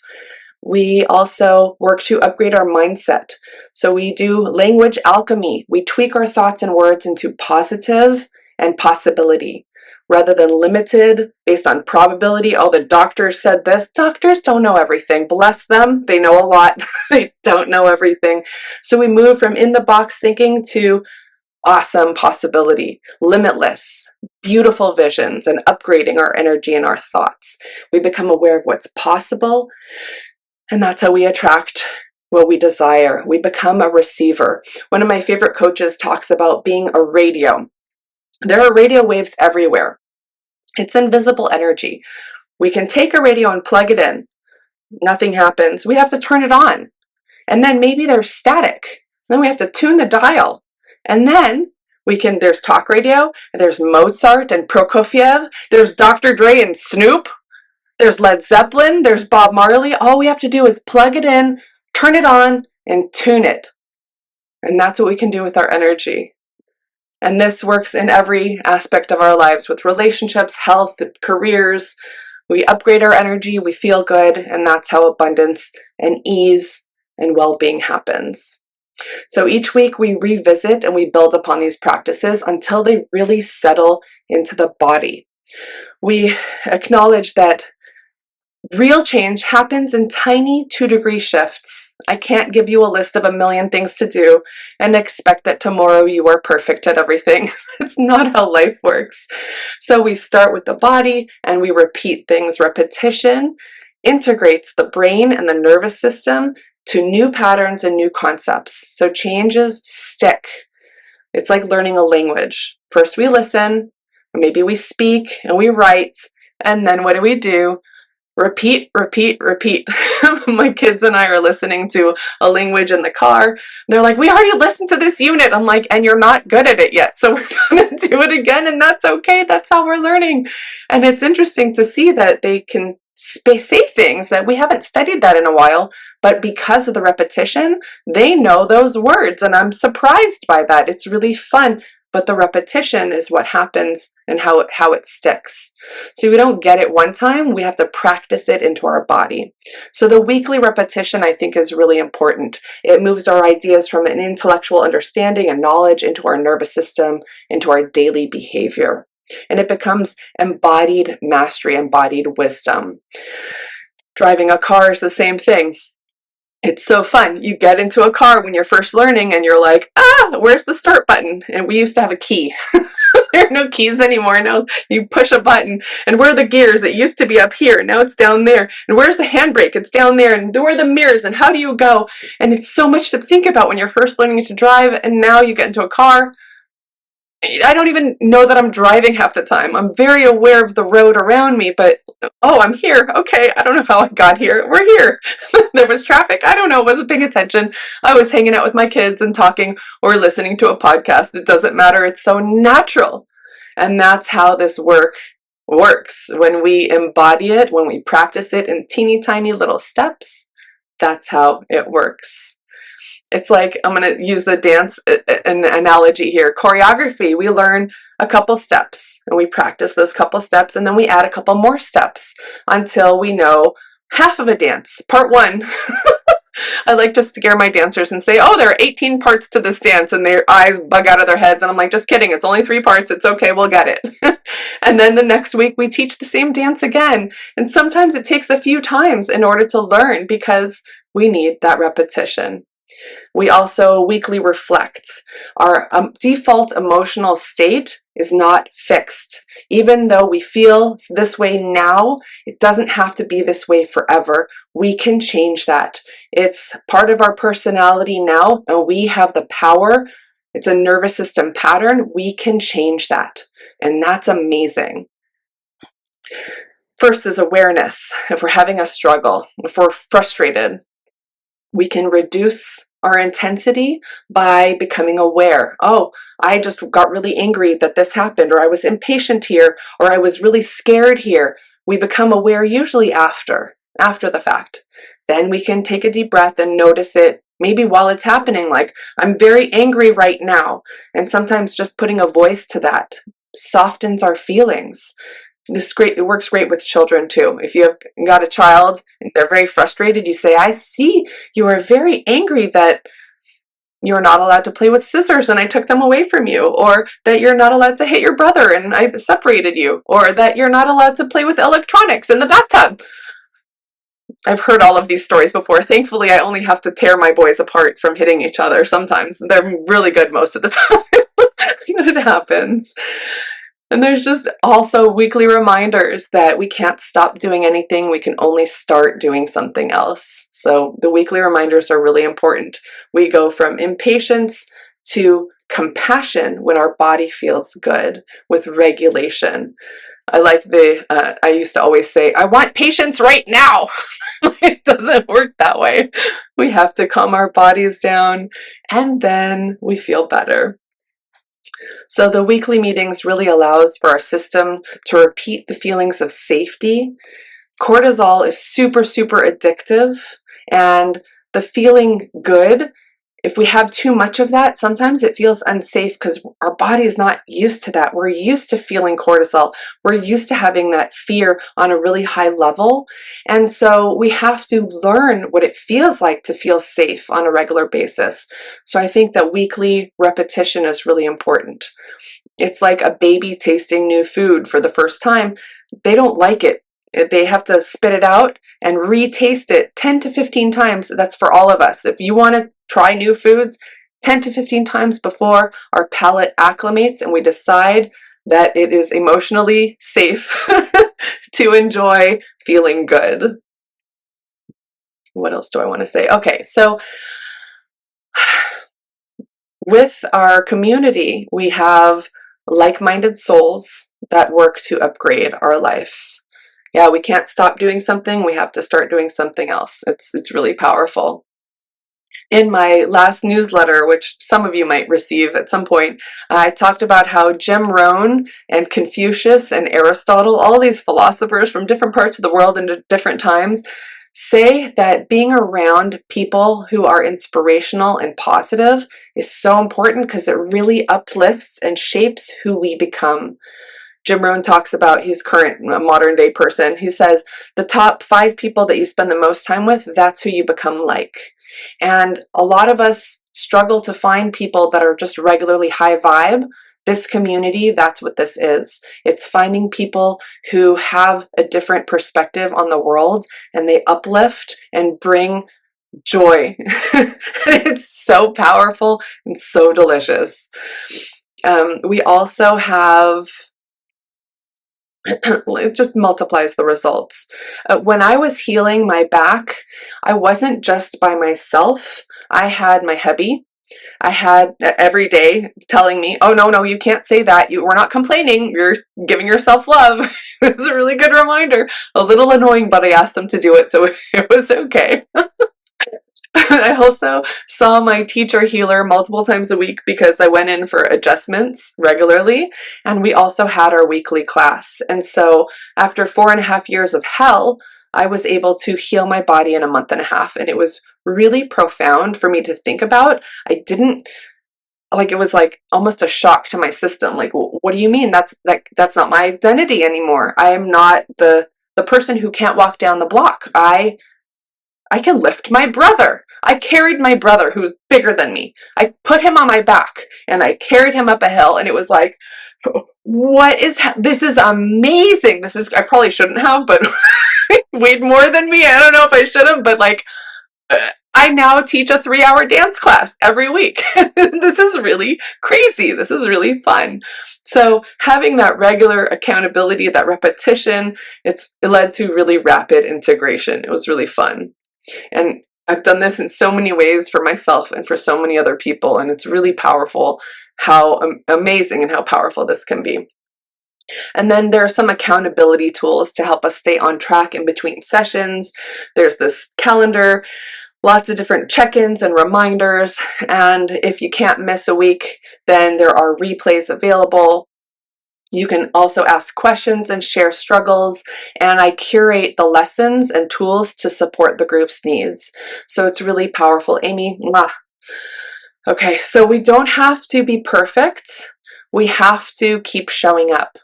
We also work to upgrade our mindset. So we do language alchemy. We tweak our thoughts and words into positive and possibility rather than limited based on probability. Oh, the doctor said this. Doctors don't know everything. Bless them. They know a lot. They don't know everything. So we move from in the box thinking to awesome possibility, limitless, beautiful visions, and upgrading our energy and our thoughts. We become aware of what's possible, and that's how we attract what we desire. We become a receiver. One of my favorite coaches talks about being a radio. There are radio waves everywhere. It's invisible energy. We can take a radio and plug it in. Nothing happens. We have to turn it on. And then maybe there's static. Then we have to tune the dial. And then there's talk radio, there's Mozart and Prokofiev, there's Dr. Dre and Snoop, there's Led Zeppelin, there's Bob Marley. All we have to do is plug it in, turn it on, and tune it. And that's what we can do with our energy. And this works in every aspect of our lives, with relationships, health, careers. We upgrade our energy, we feel good, and that's how abundance and ease and well-being happens. So each week we revisit and we build upon these practices until they really settle into the body. We acknowledge that real change happens in tiny 2-degree shifts. I can't give you a list of a million things to do and expect that tomorrow you are perfect at everything. It's not how life works. So we start with the body and we repeat things. Repetition integrates the brain and the nervous system to new patterns and new concepts. So changes stick. It's like learning a language. First we listen, maybe we speak and we write, and then what do? Repeat, repeat, repeat. My kids and I are listening to a language in the car. They're like, we already listened to this unit. I'm like, and you're not good at it yet. So we're going to do it again. And that's okay. That's how we're learning. And it's interesting to see that they can say things that we haven't studied that in a while, but because of the repetition, they know those words. And I'm surprised by that. It's really fun. But the repetition is what happens and how it sticks. So we don't get it one time, we have to practice it into our body. So the weekly repetition, I think, is really important. It moves our ideas from an intellectual understanding and knowledge into our nervous system, into our daily behavior. And it becomes embodied mastery, embodied wisdom. Driving a car is the same thing. It's so fun. You get into a car when you're first learning and you're like, where's the start button? And we used to have a key. There are no keys anymore. Now you push a button. And where are the gears? It used to be up here. Now it's down there. And where's the handbrake? It's down there. And where are the mirrors? And how do you go? And it's so much to think about when you're first learning to drive. And now you get into a car. I don't even know that I'm driving half the time. I'm very aware of the road around me, but oh, I'm here. Okay, I don't know how I got here. We're here. There was traffic. I don't know. I wasn't paying attention. I was hanging out with my kids and talking or listening to a podcast. It doesn't matter. It's so natural. And that's how this works. When we embody it, when we practice it in teeny tiny little steps, that's how it works. It's like, I'm going to use the dance an analogy here. Choreography, we learn a couple steps and we practice those couple steps and then we add a couple more steps until we know half of a dance. Part one. I like to scare my dancers and say, oh, there are 18 parts to this dance, and their eyes bug out of their heads. And I'm like, just kidding. It's only 3 parts. It's okay. We'll get it. And then the next week we teach the same dance again. And sometimes it takes a few times in order to learn because we need that repetition. We also weekly reflect. Our default emotional state is not fixed. Even though we feel this way now, it doesn't have to be this way forever. We can change that. It's part of our personality now, and we have the power. It's a nervous system pattern. We can change that, and that's amazing. First is awareness. If we're having a struggle, if we're frustrated, we can reduce our intensity by becoming aware. Oh, I just got really angry that this happened, or I was impatient here, or I was really scared here. We become aware usually after the fact. Then we can take a deep breath and notice it, maybe while it's happening, like, I'm very angry right now. And sometimes just putting a voice to that softens our feelings. It works great with children too. If you have got a child and they're very frustrated, you say, I see you are very angry that you're not allowed to play with scissors and I took them away from you, or that you're not allowed to hit your brother and I separated you, or that you're not allowed to play with electronics in the bathtub. I've heard all of these stories before. Thankfully, I only have to tear my boys apart from hitting each other sometimes. They're really good most of the time, but it happens. And there's just also weekly reminders that we can't stop doing anything. We can only start doing something else. So the weekly reminders are really important. We go from impatience to compassion when our body feels good, with regulation. I used to always say, I want patience right now. It doesn't work that way. We have to calm our bodies down and then we feel better. So the weekly meetings really allows for our system to repeat the feelings of safety. Cortisol is super, super addictive, and the feeling good, if we have too much of that, sometimes it feels unsafe because our body is not used to that. We're used to feeling cortisol. We're used to having that fear on a really high level. And so we have to learn what it feels like to feel safe on a regular basis. So I think that weekly repetition is really important. It's like a baby tasting new food for the first time. They don't like it. They have to spit it out and retaste it 10 to 15 times. That's for all of us. If you want to try new foods, 10 to 15 times before our palate acclimates and we decide that it is emotionally safe to enjoy feeling good. What else do I want to say? Okay, so with our community, we have like-minded souls that work to upgrade our life. Yeah, we can't stop doing something. We have to start doing something else. It's really powerful. In my last newsletter, which some of you might receive at some point, I talked about how Jim Rohn and Confucius and Aristotle, all these philosophers from different parts of the world and different times, say that being around people who are inspirational and positive is so important because it really uplifts and shapes who we become. Jim Rohn talks about, he's current modern day person. He says the top 5 people that you spend the most time with, that's who you become like. And a lot of us struggle to find people that are just regularly high vibe. This community, that's what this is. It's finding people who have a different perspective on the world and they uplift and bring joy. It's so powerful and so delicious. We also have, it just multiplies the results. When I was healing my back, I wasn't just by myself. I had my hubby. I had every day telling me, oh, no, you can't say that. We're not complaining. You're giving yourself love. It was a really good reminder. A little annoying, but I asked him to do it, so it was okay. I also saw my teacher healer multiple times a week because I went in for adjustments regularly, and we also had our weekly class. And so after 4.5 years of hell, I was able to heal my body in a month and a half, and it was really profound for me to think about. I didn't, like, it was like almost a shock to my system. Like, what do you mean? That's not my identity anymore. I am not the person who can't walk down the block. I can lift my brother. I carried my brother who's bigger than me. I put him on my back and I carried him up a hill, and it was like, this is amazing. I probably shouldn't have, but weighed more than me. I don't know if I should have, but like, I now teach a 3-hour dance class every week. This is really crazy. This is really fun. So having that regular accountability, that repetition, it led to really rapid integration. It was really fun. And I've done this in so many ways for myself and for so many other people, and it's really powerful how amazing and how powerful this can be. And then there are some accountability tools to help us stay on track in between sessions. There's this calendar, lots of different check-ins and reminders, and if you can't miss a week, then there are replays available. You can also ask questions and share struggles, and I curate the lessons and tools to support the group's needs. So it's really powerful. Amy, mwah. Okay, so we don't have to be perfect. We have to keep showing up.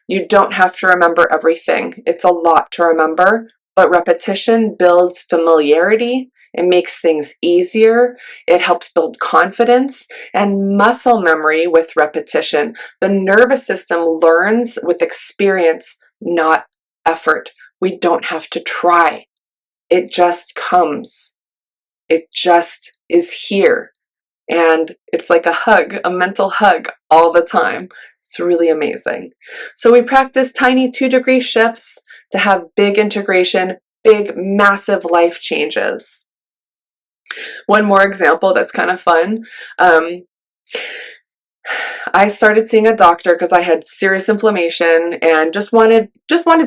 You don't have to remember everything. It's a lot to remember, but repetition builds familiarity. It makes things easier. It helps build confidence and muscle memory with repetition. The nervous system learns with experience, not effort. We don't have to try. It just comes. It just is here. And it's like a hug, a mental hug all the time. It's really amazing. So we practice tiny 2-degree shifts to have big integration, big, massive life changes. One more example that's kind of fun. I started seeing a doctor because I had serious inflammation and just wanted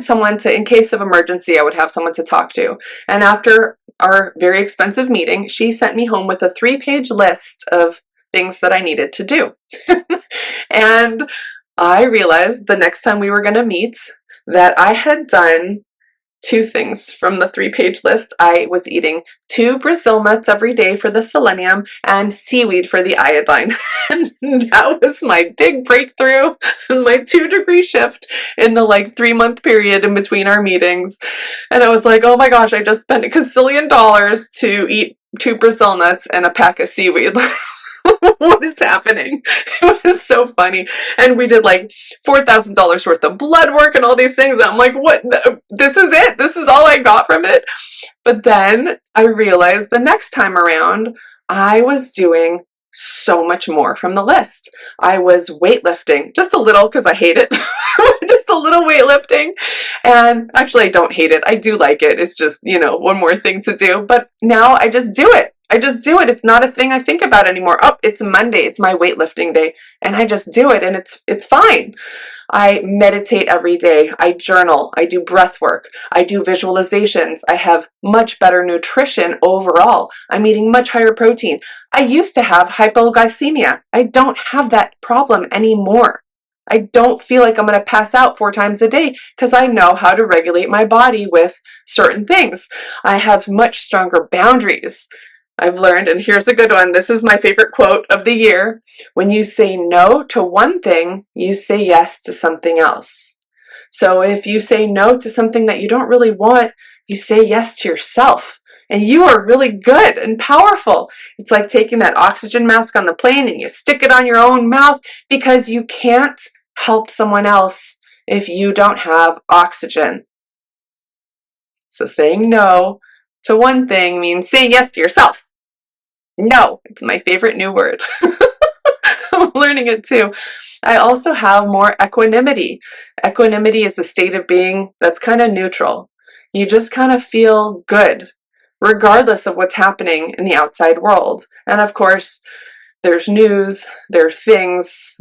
someone to, in case of emergency, I would have someone to talk to. And after our very expensive meeting, she sent me home with a 3-page list of things that I needed to do. And I realized the next time we were going to meet that I had done 2 things from the 3-page list. I was eating 2 Brazil nuts every day for the selenium and seaweed for the iodine. And that was my big breakthrough, my 2-degree shift in the 3-month period in between our meetings. And I was like, oh my gosh, I just spent $1 gazillion to eat 2 Brazil nuts and a pack of seaweed. What is happening? It was so funny. And we did $4,000 worth of blood work and all these things. And I'm like, what? This is it. This is all I got from it. But then I realized the next time around, I was doing so much more from the list. I was weightlifting, just a little because I hate it. Just a little weightlifting. And actually, I don't hate it. I do like it. It's just, one more thing to do. But now I just do it. I just do it. It's not a thing I think about anymore. Oh, it's Monday. It's my weightlifting day. And I just do it, and it's fine. I meditate every day. I journal. I do breath work. I do visualizations. I have much better nutrition overall. I'm eating much higher protein. I used to have hypoglycemia. I don't have that problem anymore. I don't feel like I'm going to pass out 4 times a day because I know how to regulate my body with certain things. I have much stronger boundaries. I've learned, and here's a good one. This is my favorite quote of the year. When you say no to one thing, you say yes to something else. So if you say no to something that you don't really want, you say yes to yourself. And you are really good and powerful. It's like taking that oxygen mask on the plane and you stick it on your own mouth because you can't help someone else if you don't have oxygen. So saying no to one thing means saying yes to yourself. No, it's my favorite new word. I'm learning it too. I also have more equanimity. Equanimity is a state of being that's kind of neutral. You just kind of feel good, regardless of what's happening in the outside world. And of course, there's news, there's things,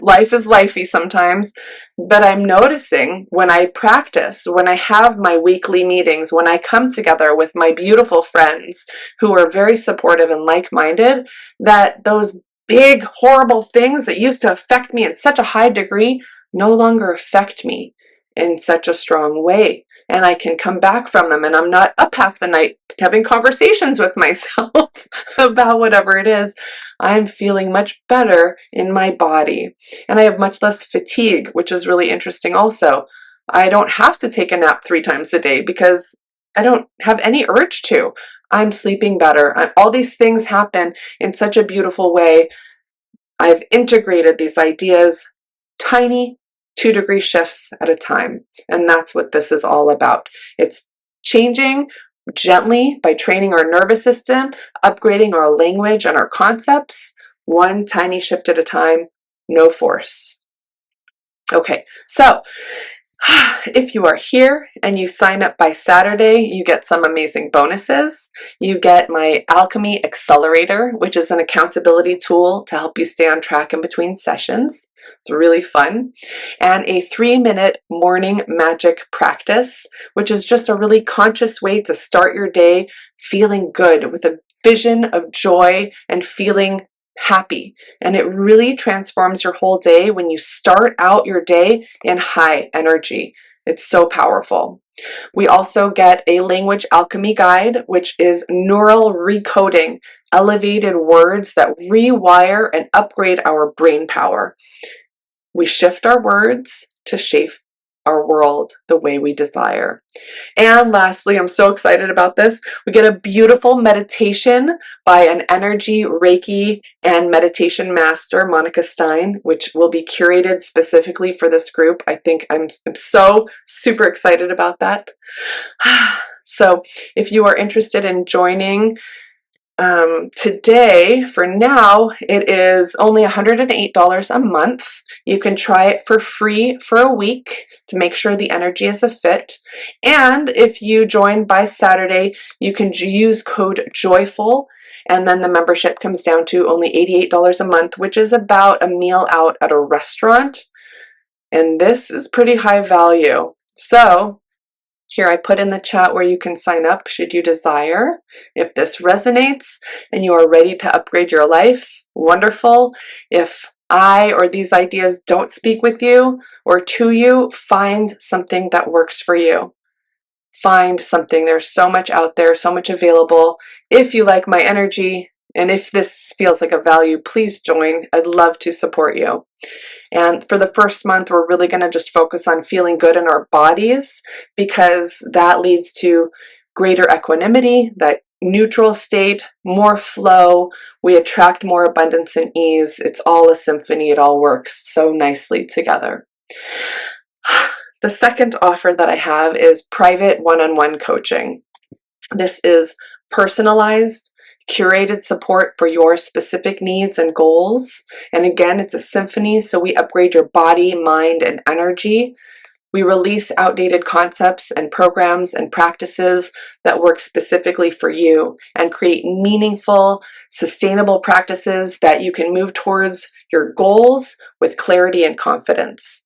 life is lifey sometimes, but I'm noticing when I practice, when I have my weekly meetings, when I come together with my beautiful friends who are very supportive and like-minded, that those big, horrible things that used to affect me in such a high degree no longer affect me in such a strong way. And I can come back from them, and I'm not up half the night having conversations with myself about whatever it is. I'm feeling much better in my body, and I have much less fatigue, which is really interesting also. I don't have to take a nap 3 times a day because I don't have any urge to. I'm sleeping better. All these things happen in such a beautiful way. I've integrated these ideas, tiny 2-degree shifts at a time. And that's what this is all about. It's changing gently by training our nervous system, upgrading our language and our concepts, one tiny shift at a time, no force. Okay, so if you are here and you sign up by Saturday, you get some amazing bonuses. You get my Alchemy Accelerator, which is an accountability tool to help you stay on track in between sessions. It's really fun. And a 3-minute morning magic practice, which is just a really conscious way to start your day feeling good with a vision of joy and feeling happy. And it really transforms your whole day when you start out your day in high energy. It's so powerful. We also get a language alchemy guide, which is neural recoding, elevated words that rewire and upgrade our brain power. We shift our words to shape our world the way we desire. And lastly, I'm so excited about this. We get a beautiful meditation by an energy, Reiki, and meditation master, Monica Stein, which will be curated specifically for this group. I think I'm so super excited about that. So if you are interested in joining, today, for now, it is only $108 a month. You can try it for free for a week to make sure the energy is a fit. And if you join by Saturday, you can use code JOYFUL, and then the membership comes down to only $88 a month, which is about a meal out at a restaurant. And this is pretty high value. So here I put in the chat where you can sign up should you desire. If this resonates and you are ready to upgrade your life, wonderful. If I or these ideas don't speak with you or to you, find something that works for you. Find something. There's so much out there, so much available. If you like my energy and if this feels like a value, please join. I'd love to support you. And for the first month, we're really going to just focus on feeling good in our bodies because that leads to greater equanimity, that neutral state, more flow. We attract more abundance and ease. It's all a symphony. It all works so nicely together. The second offer that I have is private one-on-one coaching. This is personalized, curated support for your specific needs and goals. And again, it's a symphony, so we upgrade your body, mind, and energy. We release outdated concepts and programs and practices that work specifically for you and create meaningful, sustainable practices that you can move towards your goals with clarity and confidence.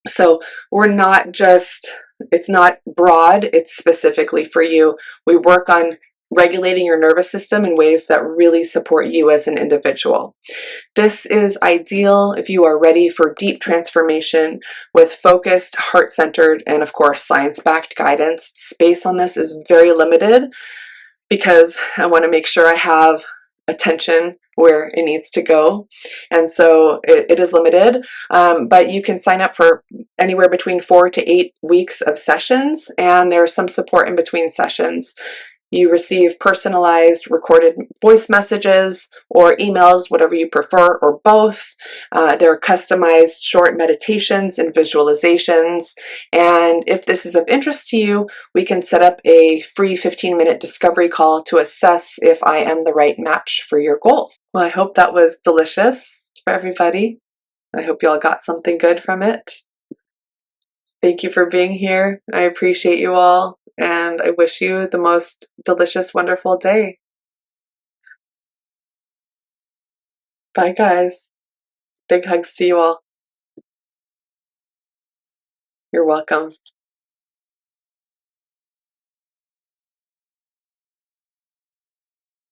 So we're not just, it's not broad, it's specifically for you. We work on regulating your nervous system in ways that really support you as an individual. This is ideal if you are ready for deep transformation with focused, heart-centered, and of course, science-backed guidance. Space on this is very limited because I want to make sure I have attention where it needs to go. And so it is limited, but you can sign up for anywhere between 4 to 8 weeks of sessions, and there's some support in between sessions. You receive personalized recorded voice messages or emails, whatever you prefer, or both. There are customized short meditations and visualizations. And if this is of interest to you, we can set up a free 15-minute discovery call to assess if I am the right match for your goals. Well, I hope that was delicious for everybody. I hope you all got something good from it. Thank you for being here. I appreciate you all, and I wish you the most delicious, wonderful day. Bye, guys. Big hugs to you all. You're welcome.